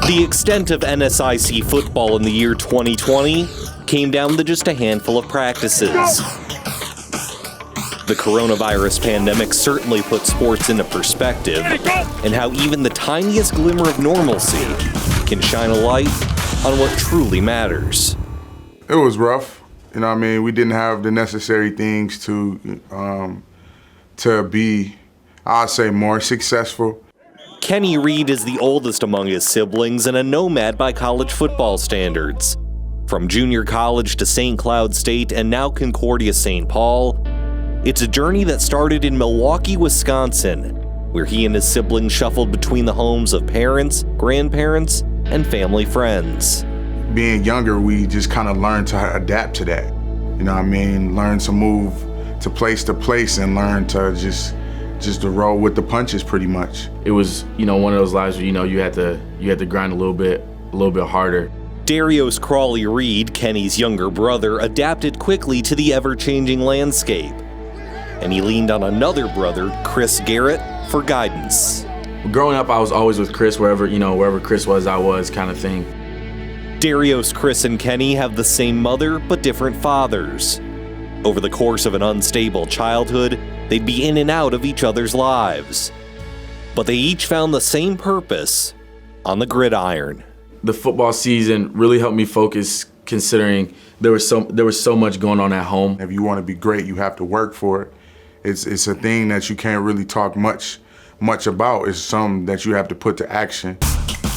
The extent of NSIC football in the year 2020 came down to just a handful of practices. The coronavirus pandemic certainly put sports into perspective, and how even the tiniest glimmer of normalcy can shine a light on what truly matters. It was rough. You know what I mean? We didn't have the necessary things to be, I'd say, more successful. Kenny Reid is the oldest among his siblings and a nomad by college football standards. From junior college to St. Cloud State and now Concordia-St. Paul, it's a journey that started in Milwaukee, Wisconsin, where he and his siblings shuffled between the homes of parents, grandparents, and family friends. Being younger, we just kind of learned to adapt to that. You know what I mean? Learn to move to place and learn to just to roll with the punches pretty much. It was, one of those lives where, you had to grind a little bit harder. Darios Crawley-Reid, Kenny's younger brother, adapted quickly to the ever-changing landscape. And he leaned on another brother, Garrett, for guidance. Growing up, I was always with Chris, wherever Chris was, I was, kind of thing. Darios, Chris, and Kenny have the same mother, but different fathers. Over the course of an unstable childhood, they'd be in and out of each other's lives. But they each found the same purpose on the gridiron. The football season really helped me focus, considering there was so much going on at home. If you want to be great, you have to work for it. It's a thing that you can't really talk much about. It's something that you have to put to action.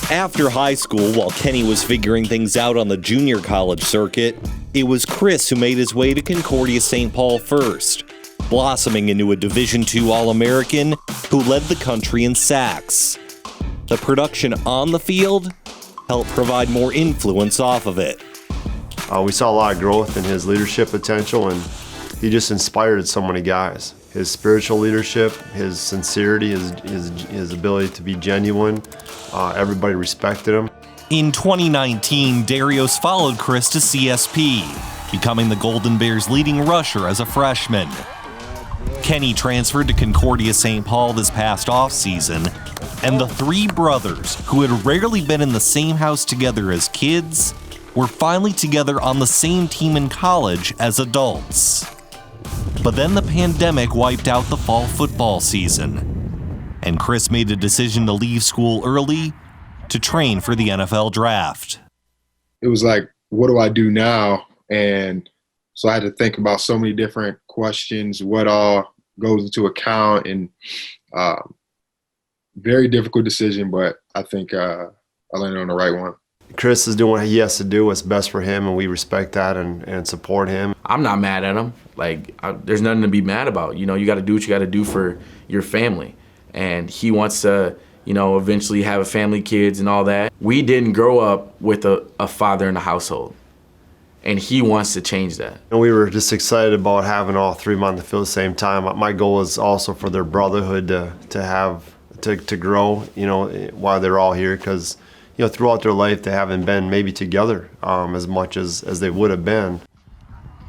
After high school, while Kenny was figuring things out on the junior college circuit, it was Chris who made his way to Concordia-St. Paul first, blossoming into a Division II All-American who led the country in sacks. The production on the field helped provide more influence off of it. We saw a lot of growth in his leadership potential, and he just inspired so many guys. His spiritual leadership, his sincerity, his ability to be genuine, everybody respected him. In 2019, Darios followed Chris to CSP, becoming the Golden Bears' leading rusher as a freshman. Kenny transferred to Concordia-St. Paul this past offseason, and the three brothers, who had rarely been in the same house together as kids, were finally together on the same team in college as adults. But then the pandemic wiped out the fall football season, and Chris made a decision to leave school early to train for the NFL draft. It was like, what do I do now? And so I had to think about so many different questions, what all goes into account, and very difficult decision, but I think I landed on the right one. Chris is doing what he has to do, what's best for him, and we respect that and support him. I'm not mad at him. There's nothing to be mad about. You got to do what you got to do for your family. And he wants to, eventually have a family, kids, and all that. We didn't grow up with a father in the household. And he wants to change that. And we were just excited about having all three of them on the field at the same time. My goal is also for their brotherhood to grow, while they're all here, because throughout their life, they haven't been maybe together as much as they would have been.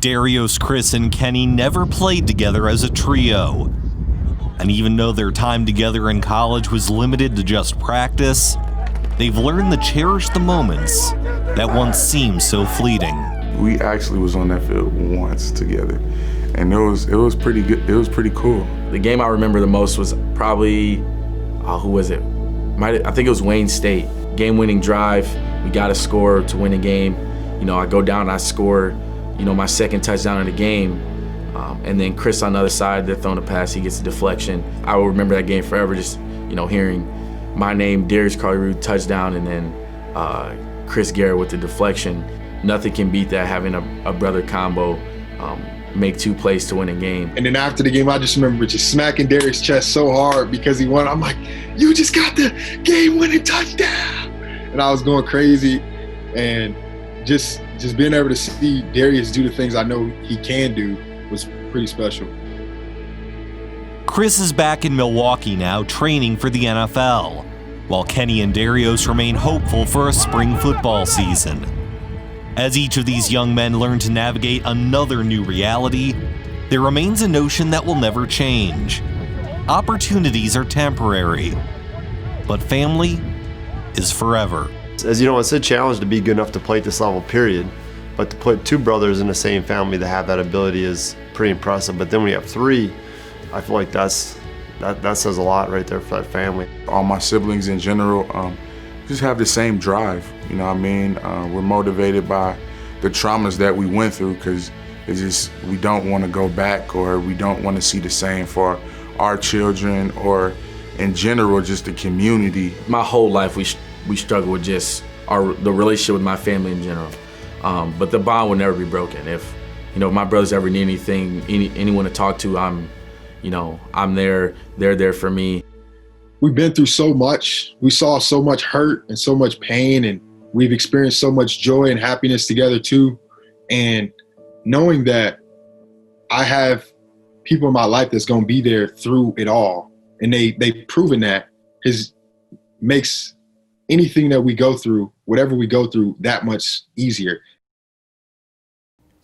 Darios, Chris, and Kenny never played together as a trio. And even though their time together in college was limited to just practice, they've learned to cherish the moments that once seemed so fleeting. We actually was on that field once together, and it was pretty good. It was pretty cool. The game I remember the most was probably, who was it? I think it was Wayne State. Game-winning drive, we got a score to win a game. I go down and I score, my second touchdown of the game. And then Chris on the other side, they're throwing a pass, he gets a deflection. I will remember that game forever, just, hearing my name, Darios Crawley-Reid, touchdown, and then Chris Garrett with the deflection. Nothing can beat that, having a brother combo, make two plays to win a game. And then after the game, I just remember just smacking Darius' chest so hard because he won. I'm like, you just got the game-winning touchdown. And I was going crazy, and just being able to see Darius do the things I know he can do was pretty special. Chris is back in Milwaukee now, training for the NFL, while Kenny and Darios remain hopeful for a spring football season. As each of these young men learn to navigate another new reality, there remains a notion that will never change. Opportunities are temporary, but family is forever. As you know, it's a challenge to be good enough to play at this level, period. But to put 2 brothers in the same family that have that ability is pretty impressive. But then when you have 3, I feel like that says a lot right there for that family. All my siblings in general just have the same drive. You know what I mean? We're motivated by the traumas that we went through, because it's just, we don't want to go back, or we don't want to see the same for our children, or in general, just the community. My whole life we struggle with just the relationship with my family in general. But the bond will never be broken. If my brothers ever need anything, anyone to talk to, I'm there. They're there for me. We've been through so much. We saw so much hurt and so much pain, and we've experienced so much joy and happiness together too. And knowing that I have people in my life that's gonna be there through it all, and they've proven that, makes anything that we go through, whatever we go through, that much easier.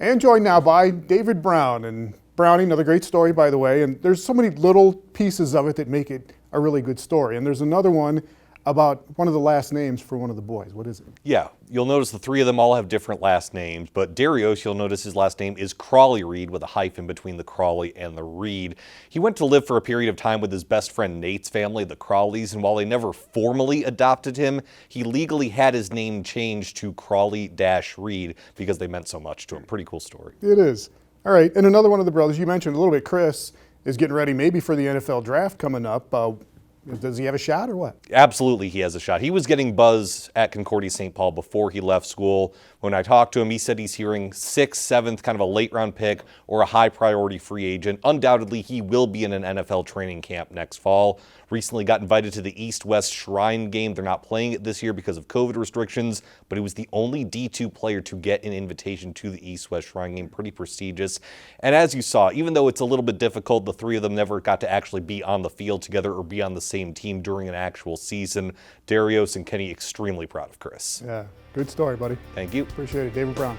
And joined now by David Brown. And Brownie, another great story, by the way. And there's so many little pieces of it that make it a really good story. And there's another one about one of the last names for one of the boys. What is it? Yeah, you'll notice the 3 of them all have different last names, but Darios, you'll notice his last name is Crawley-Reid with a hyphen between the Crawley and the Reid. He went to live for a period of time with his best friend Nate's family, the Crawleys, and while they never formally adopted him, he legally had his name changed to Crawley-Reid because they meant so much to him. Pretty cool story. It is. All right, and another one of the brothers you mentioned a little bit, Chris, is getting ready maybe for the NFL draft coming up. Does he have a shot or what? Absolutely, he has a shot. He was getting buzz at Concordia-St. Paul before he left school. When I talked to him, he said he's hearing 6th, 7th, kind of a late round pick or a high priority free agent. Undoubtedly, he will be in an NFL training camp next fall. Recently got invited to the East-West Shrine game. They're not playing it this year because of COVID restrictions, but he was the only D2 player to get an invitation to the East-West Shrine game. Pretty prestigious. And as you saw, even though it's a little bit difficult, the 3 of them never got to actually be on the field together or be on the same team during an actual season. Darios and Kenny extremely proud of Chris. Yeah, good story, buddy. Thank you. Appreciate it. David Brown.